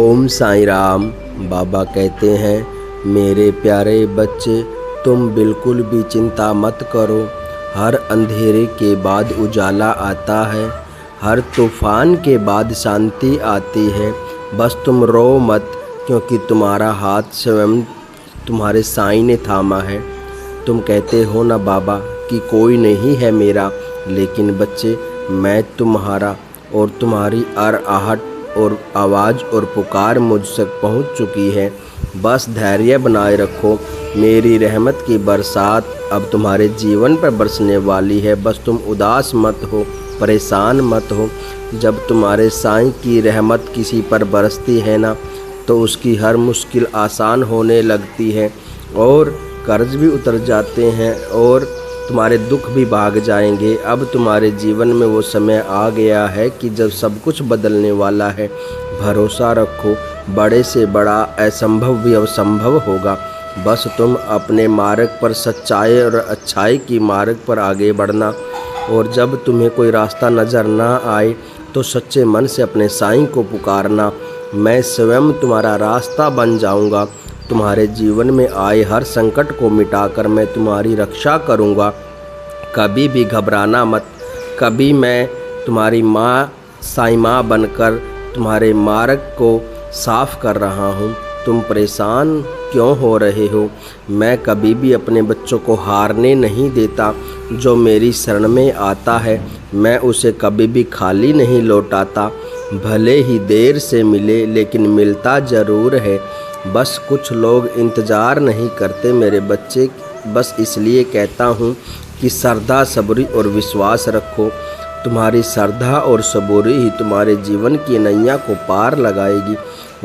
ओम साईं राम। बाबा कहते हैं, मेरे प्यारे बच्चे, तुम बिल्कुल भी चिंता मत करो। हर अंधेरे के बाद उजाला आता है, हर तूफान के बाद शांति आती है। बस तुम रो मत, क्योंकि तुम्हारा हाथ स्वयं तुम्हारे साईं ने थामा है। तुम कहते हो ना बाबा कि कोई नहीं है मेरा, लेकिन बच्चे मैं तुम्हारा, और तुम्हारी आहट और आवाज़ और पुकार मुझ तक पहुँच चुकी है। बस धैर्य बनाए रखो, मेरी रहमत की बरसात अब तुम्हारे जीवन पर बरसने वाली है। बस तुम उदास मत हो, परेशान मत हो। जब तुम्हारे साईं की रहमत किसी पर बरसती है ना, तो उसकी हर मुश्किल आसान होने लगती है और कर्ज भी उतर जाते हैं और तुम्हारे दुख भी भाग जाएंगे। अब तुम्हारे जीवन में वो समय आ गया है कि जब सब कुछ बदलने वाला है। भरोसा रखो, बड़े से बड़ा असंभव भी अब संभव होगा। बस तुम अपने मार्ग पर सच्चाई और अच्छाई की मार्ग पर आगे बढ़ना, और जब तुम्हें कोई रास्ता नज़र ना आए तो सच्चे मन से अपने साईं को पुकारना। मैं स्वयं तुम्हारा रास्ता बन जाऊंगा। तुम्हारे जीवन में आए हर संकट को मिटाकर मैं तुम्हारी रक्षा करूंगा। कभी भी घबराना मत। कभी मैं तुम्हारी माँ साईं माँ बनकर तुम्हारे मार्ग को साफ कर रहा हूँ। तुम परेशान क्यों हो रहे हो? मैं कभी भी अपने बच्चों को हारने नहीं देता। जो मेरी शरण में आता है, मैं उसे कभी भी खाली नहीं लौटाता। भले ही देर से मिले, लेकिन मिलता ज़रूर है। बस कुछ लोग इंतज़ार नहीं करते मेरे बच्चे। बस इसलिए कहता हूँ कि श्रद्धा, सबूरी और विश्वास रखो। तुम्हारी श्रद्धा और सबूरी ही तुम्हारे जीवन की नैया को पार लगाएगी,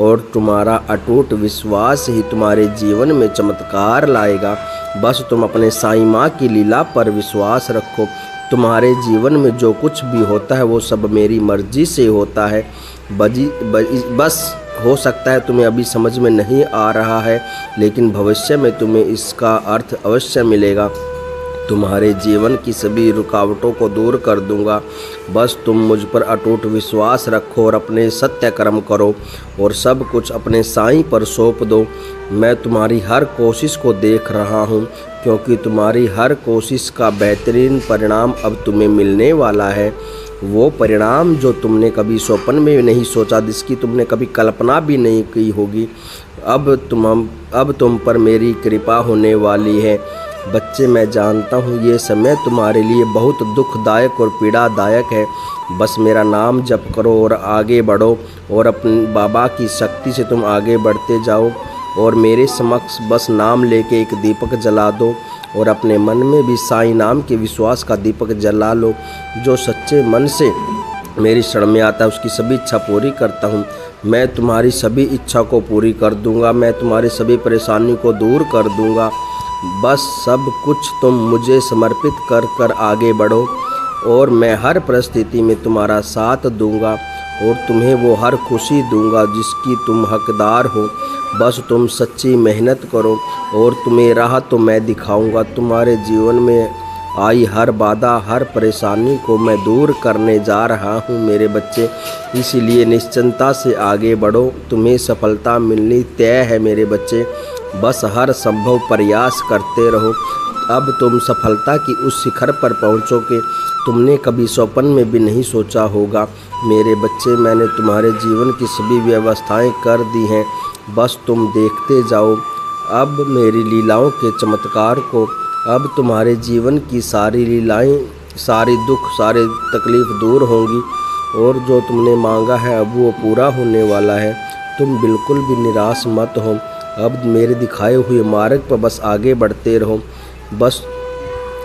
और तुम्हारा अटूट विश्वास ही तुम्हारे जीवन में चमत्कार लाएगा। बस तुम अपने साईं माँ की लीला पर विश्वास रखो। तुम्हारे जीवन में जो कुछ भी होता है वो सब मेरी मर्जी से होता है। बस हो सकता है तुम्हें अभी समझ में नहीं आ रहा है, लेकिन भविष्य में तुम्हें इसका अर्थ अवश्य मिलेगा। तुम्हारे जीवन की सभी रुकावटों को दूर कर दूंगा। बस तुम मुझ पर अटूट विश्वास रखो और अपने सत्य कर्म करो, और सब कुछ अपने साईं पर सौंप दो। मैं तुम्हारी हर कोशिश को देख रहा हूँ, क्योंकि तुम्हारी हर कोशिश का बेहतरीन परिणाम अब तुम्हें मिलने वाला है। वो परिणाम जो तुमने कभी स्वप्न में नहीं सोचा, जिसकी तुमने कभी कल्पना भी नहीं की होगी। अब तुम पर मेरी कृपा होने वाली है। बच्चे, मैं जानता हूँ ये समय तुम्हारे लिए बहुत दुखदायक और पीड़ादायक है। बस मेरा नाम जप करो और आगे बढ़ो, और अपने बाबा की शक्ति से तुम आगे बढ़ते जाओ। और मेरे समक्ष बस नाम लेके एक दीपक जला दो, और अपने मन में भी साईं नाम के विश्वास का दीपक जला लो। जो सच्चे मन से मेरी शरण में आता है, उसकी सभी इच्छा पूरी करता हूँ। मैं तुम्हारी सभी इच्छा को पूरी कर दूँगा। मैं तुम्हारी सभी परेशानी को दूर कर दूँगा। बस सब कुछ तुम मुझे समर्पित कर कर आगे बढ़ो, और मैं हर परिस्थिति में तुम्हारा साथ दूंगा, और तुम्हें वो हर खुशी दूंगा जिसकी तुम हकदार हो। बस तुम सच्ची मेहनत करो, और तुम्हें राह तो मैं दिखाऊंगा। तुम्हारे जीवन में आई हर बाधा, हर परेशानी को मैं दूर करने जा रहा हूँ मेरे बच्चे। इसीलिए निश्चिंता से आगे बढ़ो, तुम्हें सफलता मिलनी तय है मेरे बच्चे। बस हर संभव प्रयास करते रहो। अब तुम सफलता की उस शिखर पर पहुँचोगे तुमने कभी स्वप्न में भी नहीं सोचा होगा मेरे बच्चे। मैंने तुम्हारे जीवन की सभी व्यवस्थाएं कर दी हैं, बस तुम देखते जाओ अब मेरी लीलाओं के चमत्कार को। अब तुम्हारे जीवन की सारी लीलाएं, सारी दुख, सारे तकलीफ़ दूर होंगी, और जो तुमने मांगा है अब वो पूरा होने वाला है। तुम बिल्कुल भी निराश मत हो। अब मेरे दिखाए हुए मार्ग पर बस आगे बढ़ते रहो। बस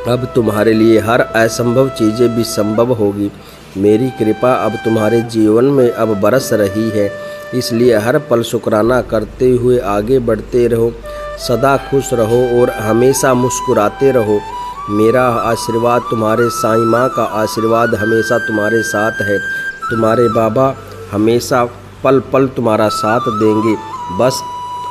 अब तुम्हारे लिए हर असंभव चीज़ें भी संभव होगी। मेरी कृपा अब तुम्हारे जीवन में अब बरस रही है, इसलिए हर पल शुक्राना करते हुए आगे बढ़ते रहो। सदा खुश रहो और हमेशा मुस्कुराते रहो। मेरा आशीर्वाद, तुम्हारे साईं माँ का आशीर्वाद हमेशा तुम्हारे साथ है। तुम्हारे बाबा हमेशा पल पल तुम्हारा साथ देंगे। बस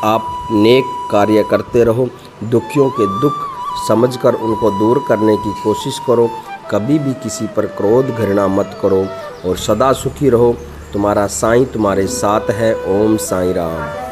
आप नेक कार्य करते रहो। दुखियों के दुख समझकर उनको दूर करने की कोशिश करो। कभी भी किसी पर क्रोध, घृणा मत करो, और सदा सुखी रहो। तुम्हारा साईं तुम्हारे साथ है। ओम साईं राम।